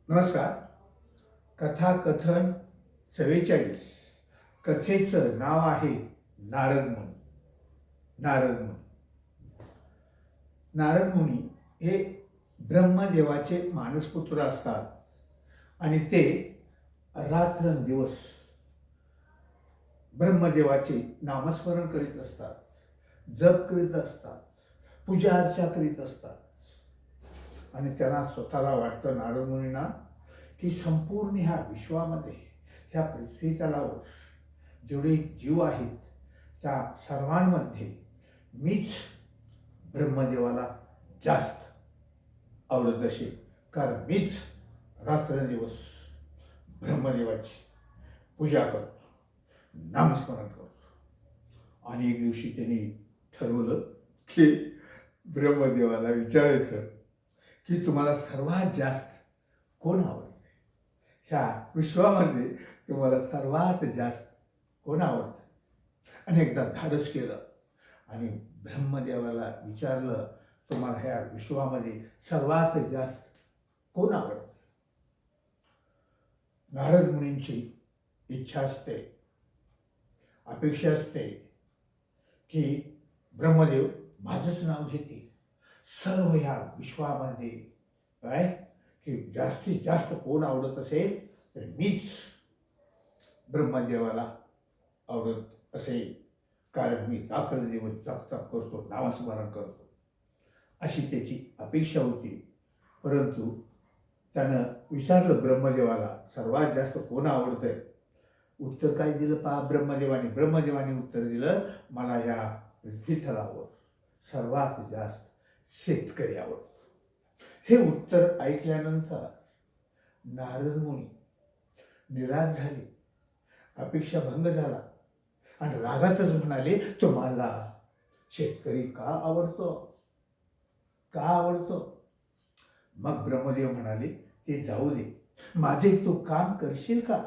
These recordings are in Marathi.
नमस्कार. कथाकथन 44. कथेचं नाव आहे नारद मुनी. नारद मुनी नारद मुनी हे ब्रह्मदेवाचे मानसपुत्र असतात आणि ते रात्रंदिवस ब्रह्मदेवाचे नामस्मरण करीत असतात, जप करीत असतात, पूजा अर्चा करीत असतात. आणि त्यांना स्वतःला वाटतं, नारद मुनींना, की संपूर्ण ह्या विश्वामध्ये, ह्या पृथ्वी तलावर जेवढे जीव आहेत त्या सर्वांमध्ये मीच ब्रह्मदेवाला जास्त आवडत असेल, कारण मीच रात्रंदिवस ब्रह्मदेवाची पूजा करतो, नामस्मरण करतो. आणि एक दिवशी त्यांनी ठरवलं की ब्रह्मदेवाला विचारायचं की तुम्हाला सर्वात जास्त कोण आवडते, ह्या विश्वामध्ये तुम्हाला सर्वात जास्त कोण आवडतं. आणि एकदा धाडस केलं आणि ब्रह्मदेवाला विचारलं, तुम्हाला ह्या विश्वामध्ये सर्वात जास्त कोण आवडतं. नारद मुनींची इच्छा असते, अपेक्षा असते की ब्रह्मदेव माझंच नाव घेतील. सर्व ह्या विश्वामध्ये काय की जास्तीत जास्त कोण आवडत असेल तर मीच ब्रह्मदेवाला आवडत असेल, कारण मी रात्रंदिवस जप तप करतो, नामस्मरण करतो. अशी त्याची अपेक्षा होती. परंतु त्यानं विचारलं ब्रह्मदेवाला, सर्वात जास्त कोण आवडतंय. उत्तर काय दिलं पहा ब्रह्मदेवाने. ब्रह्मदेवाने उत्तर दिलं, मला ह्या पृथ्वीतलावर सर्वात जास्त शेतकरी आवडतो. हे उत्तर ऐकल्यानंतर नारद मुनी निराश झाले, अपेक्षा भंग झाला आणि रागातच म्हणाले, तुम्हाला शेतकरी का आवडतो, का आवडतो. मग ब्रह्मदेव म्हणाले, ते जाऊ दे, माझे तू काम करशील का.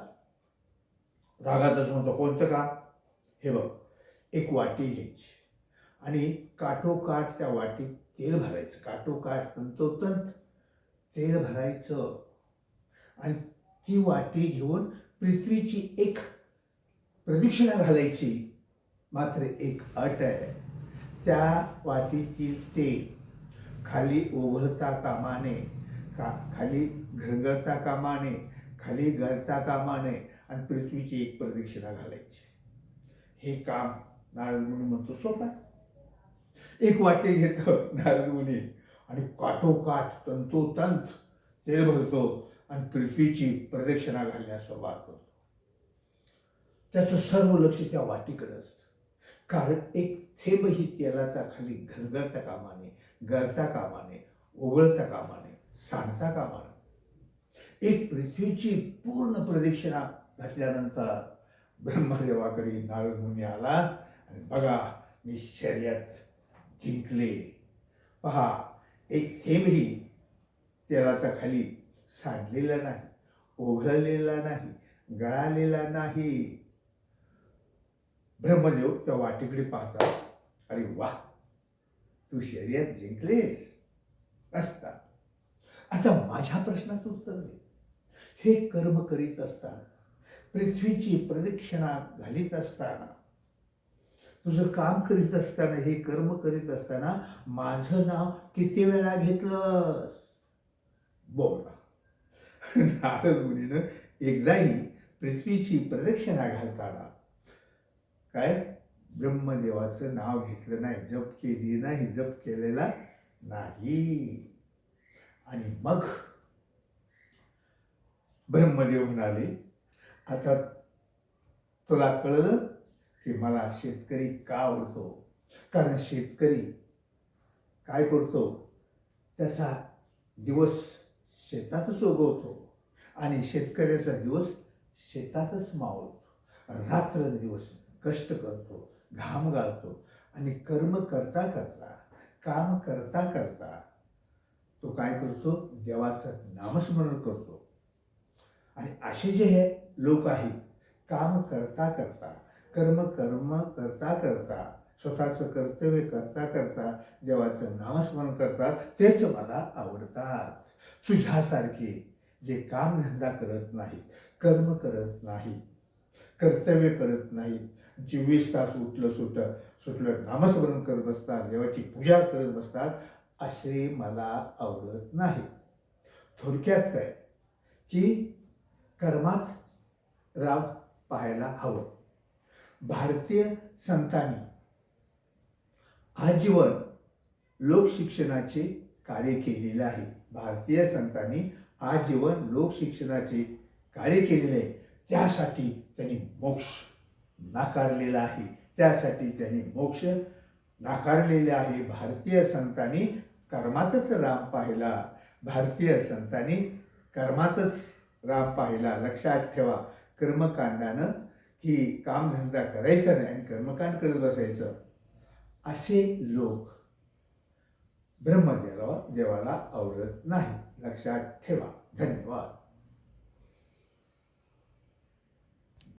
रागातच म्हणतो, कोणतं काम. हे बघ, एक वाटी घ्यायची आणि काठोकाठ त्या वाटीत तेल भरायचं, काठोकाठ तंतोतंत तेल भरायचं आणि ती वाटी घेऊन पृथ्वीची एक प्रदक्षिणा घालायची. मात्र एक अट आहे, त्या वाटीतील तेल खाली ओघळता कामा नये, खाली घरगळता कामा नये, खाली गळता कामा नये आणि पृथ्वीची एक प्रदक्षिणा घालायची. हे काम नारद मुनी म्हणतो सोपं आहे. एक वाटी घेतो नारद मुनी आणि काठोकाठ तंतोतंत तेल भरतो आणि पृथ्वीची प्रदक्षिणा घालण्यास सुरुवात करतो. त्याचं सर्व लक्ष त्या वाटीकडे असतं, कारण एक थेंबही तेलाचा खाली घरगळता कामा नये, गळता कामा नये, ओघळता कामा नये, सांडता कामा नये. एक पृथ्वीची पूर्ण प्रदक्षिणा घातल्यानंतर ब्रह्मदेवाकडे नारद मुनी आला आणि बघा, मी शर्यत जिंकले. पहा, एक थेंबही तेलाचा खाली सांडलेला नाही, ओघळलेला नाही, गळालेला नाही. ब्रह्मदेव त्या वाटीकडे पाहतात, अरे वा, तू शर्यत जिंकलेस, असता. आता माझ्या प्रश्नाचं उत्तर दे. हे कर्म करीत असताना, पृथ्वीची प्रदक्षिणा घालीत असताना, तुझं काम करीत असताना, हे कर्म करीत असताना माझं नाव किती वेळा घेतलंस. बोला. नारद मुनीनं एकदाही पृथ्वीची प्रदक्षिणा घालताना काय ब्रह्मदेवाचं नाव घेतलं नाही, जप केली नाही, जप केलेला नाही. आणि मग ब्रह्मदेव म्हणाले, आता तुला कळलं की मला शेतकरी का आवडतो. कारण शेतकरी काय करतो, त्याचा दिवस शेतातच उगवतो आणि शेतकऱ्याचा दिवस शेतातच मावळतो. रात्रंदिवस कष्ट करतो, घाम गाळतो आणि कर्म करता करता, काम करता करता तो काय करतो, देवाचं नामस्मरण करतो. आणि असे जे हे लोक आहेत, काम करता करता, कर्म करता करता, स्वतःचं कर्तव्य करता करता देवाचं नामस्मरण करतात, तेच मला आवडतात. तुझ्यासारखे जे कामधंदा करत नाहीत, कर्म करत नाहीत, कर्तव्य करत नाहीत, 24 तास सुटलं नामस्मरण करत बसतात, देवाची पूजा करत बसतात, असे मला आवडत नाही. थोडक्यात काय की कर्मात राम पाहायला हवं. भारतीय संतांनी आजीवन लोकशिक्षणाचे कार्य केलेले आहे. भारतीय संतांनी आजीवन लोकशिक्षणाचे कार्य केलेले आहे. त्यासाठी त्यांनी मोक्ष नाकारलेला आहे. त्यासाठी त्यांनी मोक्ष नाकारलेले आहे. भारतीय संतांनी कर्मातच राम पाहिला. भारतीय संतांनी कर्मातच राम पाहिला. लक्षात ठेवा, कर्मकांडानं की कामधंदा करायचा नाही आणि कर्मकांड करत बसायचं, असे लोक ब्रह्मदेवाला आवडत नाही. लक्षात ठेवा. धन्यवाद.